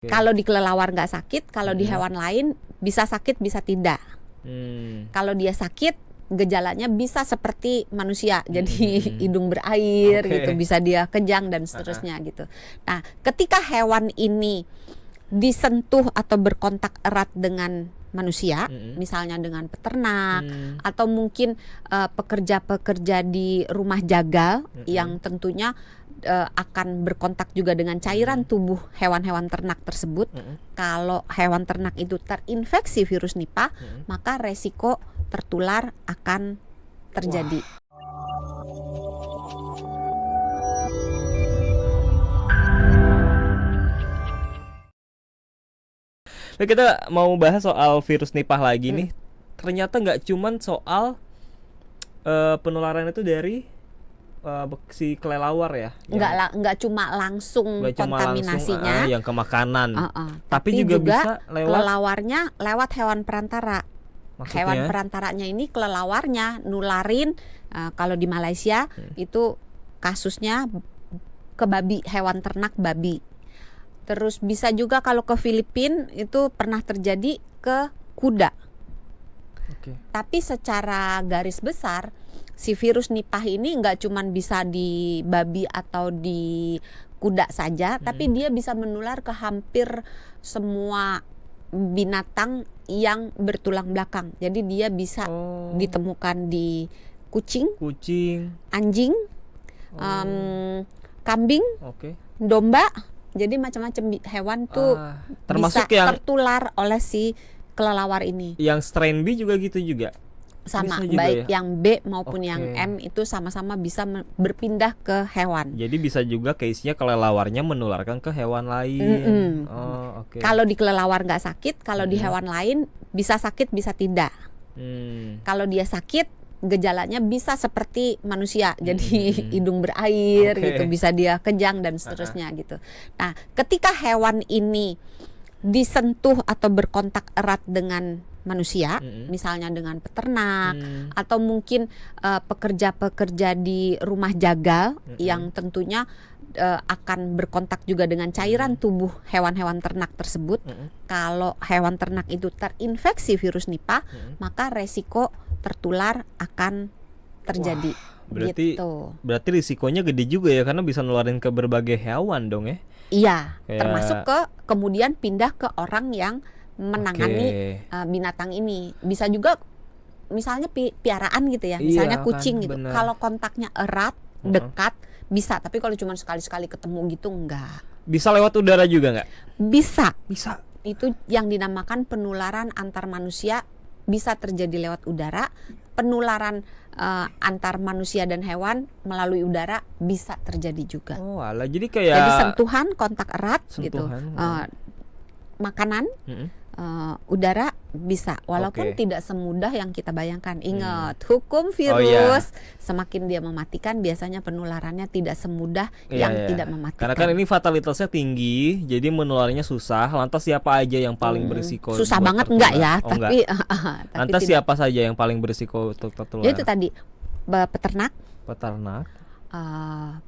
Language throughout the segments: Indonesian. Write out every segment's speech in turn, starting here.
Kalau di kelelawar nggak sakit, kalau di hewan lain bisa sakit bisa tidak. Kalau dia sakit, gejalanya bisa seperti manusia, jadi hidung berair gitu, bisa dia kejang dan seterusnya gitu. Nah, ketika hewan ini disentuh atau berkontak erat dengan manusia, misalnya dengan peternak atau mungkin pekerja-pekerja di rumah jagal yang tentunya akan berkontak juga dengan cairan tubuh hewan-hewan ternak tersebut. Kalau hewan ternak itu terinfeksi virus Nipah, maka resiko tertular akan terjadi. Nah, kita mau bahas soal virus Nipah lagi nih. Ternyata nggak cuman soal penularan itu dari si kelelawar ya. Nggak cuma langsung kontaminasinya yang ke makanan. Tapi juga bisa kelelawarnya lewat hewan perantara. Maksudnya? Hewan perantaranya ini kelelawarnya nularin. Kalau di Malaysia itu kasusnya ke babi, hewan ternak babi. Terus bisa juga kalau ke Filipina itu pernah terjadi ke kuda. Tapi secara garis besar si virus Nipah ini nggak cuman bisa di babi atau di kuda saja, tapi dia bisa menular ke hampir semua binatang yang bertulang belakang. Jadi dia bisa ditemukan di kucing, anjing, kambing, domba. Jadi macam-macam hewan tuh termasuk bisa yang tertular oleh si kelelawar ini. Yang strain B juga gitu juga. Sama, baik ya? Yang B maupun yang M itu sama-sama bisa berpindah ke hewan. Jadi bisa juga case-nya kelelawarnya menularkan ke hewan lain. Kalau di kelelawar nggak sakit, kalau di hewan lain bisa sakit bisa tidak. Kalau dia sakit, gejalanya bisa seperti manusia, jadi hidung berair gitu, bisa dia kejang dan seterusnya gitu. Nah, ketika hewan ini disentuh atau berkontak erat dengan manusia, misalnya dengan peternak atau mungkin pekerja-pekerja di rumah jagal yang tentunya akan berkontak juga dengan cairan tubuh hewan-hewan ternak tersebut. Kalau hewan ternak itu terinfeksi virus Nipah, maka resiko tertular akan terjadi. Berarti risikonya gede juga ya, karena bisa nularin ke berbagai hewan dong ya. Iya, termasuk kemudian pindah ke orang yang menangani binatang ini. Bisa juga misalnya piaraan gitu ya, misalnya kucing gitu. Kalau kontaknya erat, dekat bisa, tapi kalau cuma sekali-sekali ketemu gitu enggak. Bisa lewat udara juga enggak? Bisa. Bisa. Itu yang dinamakan penularan antar manusia, bisa terjadi lewat udara. Penularan antar manusia dan hewan melalui udara bisa terjadi juga. Jadi kayak sentuhan, kontak erat gitu. Makanan, udara bisa, walaupun tidak semudah yang kita bayangkan. Ingat, hukum virus, semakin dia mematikan, biasanya penularannya tidak semudah yang tidak mematikan. Karena kan ini fatalitasnya tinggi, jadi menularnya susah. Lantas siapa aja yang paling berisiko? Susah banget enggak ya, tapi lantas siapa saja yang paling berisiko untuk tertular? Itu tadi peternak,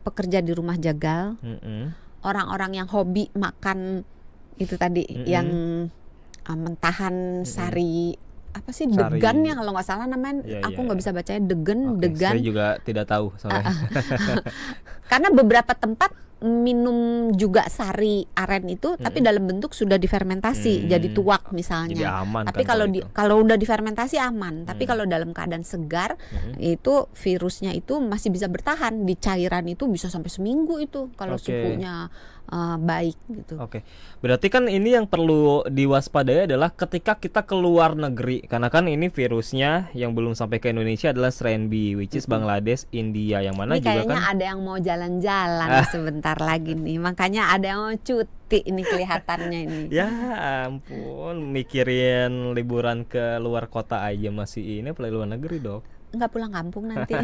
pekerja di rumah jagal, orang-orang yang hobi makan itu tadi, yang mentahan sari apa sih, degan ya kalau nggak salah namanya. Aku nggak bisa bacanya, degan. Saya juga tidak tahu soalnya. Karena beberapa tempat minum juga sari aren itu, tapi dalam bentuk sudah difermentasi jadi tuak misalnya. Jadi aman. Tapi kan kalau udah difermentasi aman. Tapi kalau dalam keadaan segar, itu virusnya itu masih bisa bertahan di cairan, itu bisa sampai seminggu itu kalau suhunya baik gitu. Berarti kan ini yang perlu diwaspadai adalah ketika kita keluar negeri, karena kan ini virusnya yang belum sampai ke Indonesia adalah strain B, which is Bangladesh, India, yang mana ini juga kayaknya kan ada yang mau jalan-jalan sebentar lagi nih, makanya ada yang mau cuti ini kelihatannya ini. Ya ampun, mikirin liburan ke luar kota aja masih ini, apalagi luar negeri dok. Nggak pulang kampung nanti.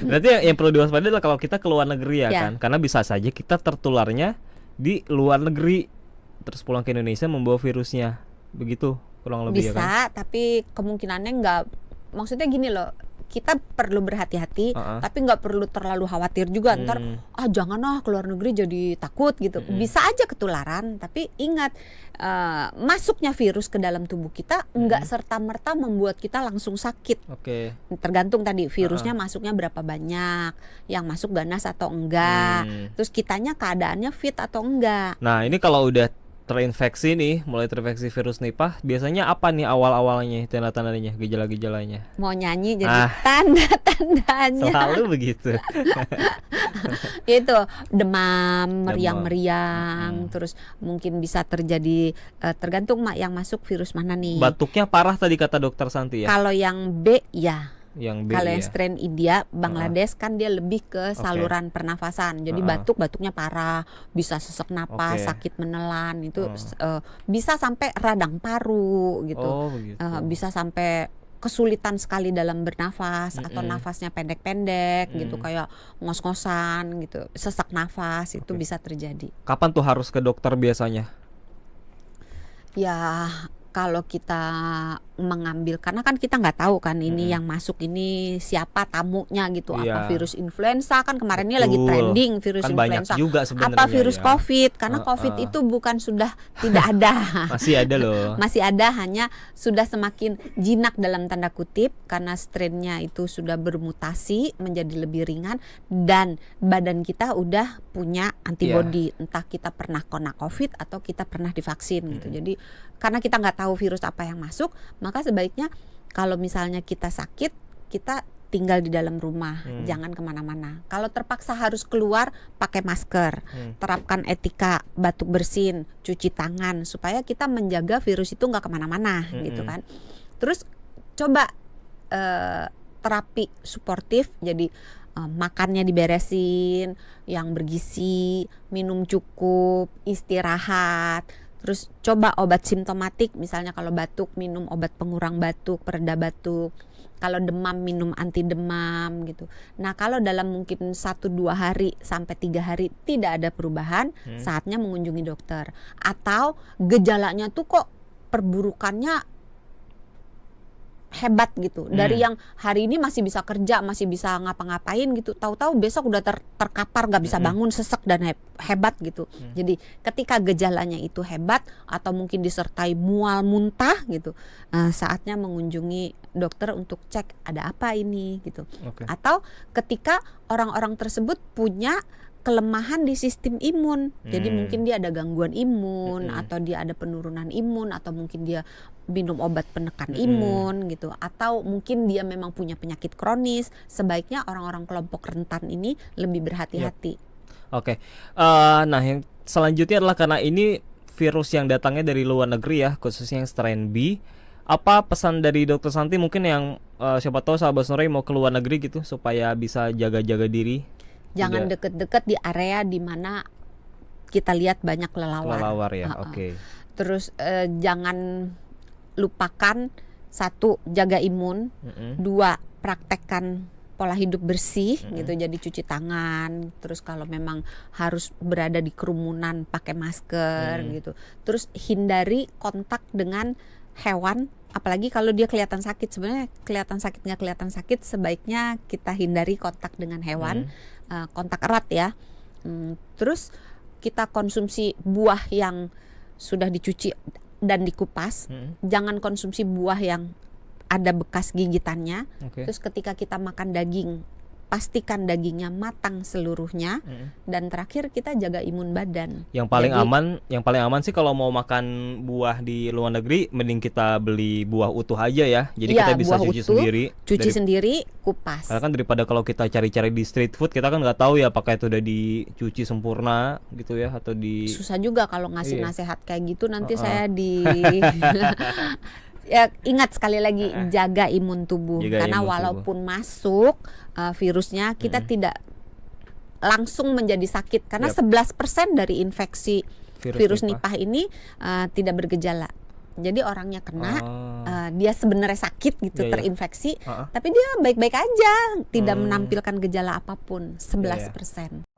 Berarti yang perlu diwaspadai adalah kalau kita keluar negeri ya kan, karena bisa saja kita tertularnya di luar negeri terus pulang ke Indonesia membawa virusnya, begitu kurang lebih bisa, ya kan? Tapi kemungkinannya nggak, maksudnya gini loh, kita perlu berhati-hati, tapi nggak perlu terlalu khawatir juga. Ntar jangan keluar negeri jadi takut gitu. Bisa aja ketularan, tapi ingat masuknya virus ke dalam tubuh kita nggak serta-merta membuat kita langsung sakit. Tergantung tadi virusnya masuknya berapa banyak, yang masuk ganas atau enggak, terus kitanya keadaannya fit atau enggak. Nah ini kalau udah terinfeksi nih, mulai terinfeksi virus Nipah, biasanya apa nih awal-awalnya, tanda-tandanya, gejala-gejalanya? Mau nyanyi jadi tanda-tandanya. Selalu begitu. Itu demam, meriang-meriang, terus mungkin bisa terjadi tergantung yang masuk virus mana nih. Batuknya parah tadi kata dokter Santi ya? Kalau yang B ya. Kalau yang ya? strain India, Bangladesh kan dia lebih ke saluran pernafasan. Jadi batuknya parah, bisa sesak napas, sakit menelan, itu bisa sampai radang paru gitu. Bisa sampai kesulitan sekali dalam bernafas atau nafasnya pendek-pendek gitu, kayak ngos-ngosan gitu, sesak nafas itu bisa terjadi. Kapan tuh harus ke dokter biasanya? Ya kalau kita mengambil, karena kan kita nggak tahu kan ini yang masuk ini siapa tamunya gitu, apa virus influenza, kan kemarin ini lagi trending virus kan influenza, juga apa virus COVID, karena COVID itu bukan sudah tidak ada. Masih ada loh. Masih ada, hanya sudah semakin jinak dalam tanda kutip karena strainnya itu sudah bermutasi menjadi lebih ringan dan badan kita udah punya antibodi, entah kita pernah kena COVID atau kita pernah divaksin gitu. Jadi karena kita nggak tahu virus apa yang masuk, maka sebaiknya kalau misalnya kita sakit, kita tinggal di dalam rumah, jangan kemana-mana. Kalau terpaksa harus keluar, pakai masker, terapkan etika batuk bersin, cuci tangan, supaya kita menjaga virus itu nggak kemana-mana gitu kan. Terus coba terapi suportif, jadi makannya diberesin, yang bergizi, minum cukup, istirahat. Terus coba obat simptomatik, misalnya kalau batuk minum obat pengurang batuk, pereda batuk. Kalau demam minum anti demam gitu. Nah kalau dalam mungkin 1-2 hari sampai 3 hari tidak ada perubahan, saatnya mengunjungi dokter. Atau gejalanya tuh kok perburukannya hebat gitu, dari yang hari ini masih bisa kerja, masih bisa ngapa-ngapain gitu, tahu-tahu besok udah terkapar, nggak bisa bangun, sesek dan hebat gitu. Jadi ketika gejalanya itu hebat atau mungkin disertai mual muntah gitu, saatnya mengunjungi dokter untuk cek ada apa ini gitu. Atau ketika orang-orang tersebut punya kelemahan di sistem imun, jadi mungkin dia ada gangguan imun, atau dia ada penurunan imun, atau mungkin dia minum obat penekan imun gitu, atau mungkin dia memang punya penyakit kronis. Sebaiknya orang-orang kelompok rentan ini lebih berhati-hati. Nah yang selanjutnya adalah karena ini virus yang datangnya dari luar negeri ya, khususnya yang strain B. Apa pesan dari Dokter Santi mungkin yang siapa tahu sahabat Sonora mau ke luar negeri gitu supaya bisa jaga-jaga diri? Jangan deket-deket di area di mana kita lihat banyak kelelawar ya. Terus jangan lupakan, 1, jaga imun, 2, praktekkan pola hidup bersih gitu, jadi cuci tangan, terus kalau memang harus berada di kerumunan pakai masker gitu. Terus hindari kontak dengan hewan, apalagi kalau dia kelihatan sakit. Sebenarnya kelihatan sakit nggak kelihatan sakit, sebaiknya kita hindari kontak dengan hewan, kontak erat ya. Terus kita konsumsi buah yang sudah dicuci dan dikupas, jangan konsumsi buah yang ada bekas gigitannya. Terus ketika kita makan daging, pastikan dagingnya matang seluruhnya. Dan terakhir kita jaga imun badan. Yang paling aman sih kalau mau makan buah di luar negeri, mending kita beli buah utuh aja ya. Jadi kita bisa cuci sendiri, kupas. Karena kan daripada kalau kita cari-cari di street food, kita kan nggak tahu ya apakah itu udah dicuci sempurna gitu ya, atau susah juga kalau ngasih nasihat kayak gitu, nanti saya ya, ingat sekali lagi, jaga imun tubuh, karena walaupun masuk virusnya, kita tidak langsung menjadi sakit, karena 11% dari infeksi virus Nipah ini tidak bergejala. Jadi orangnya kena, dia sebenarnya sakit gitu, terinfeksi, tapi dia baik-baik aja, tidak menampilkan gejala apapun, 11%.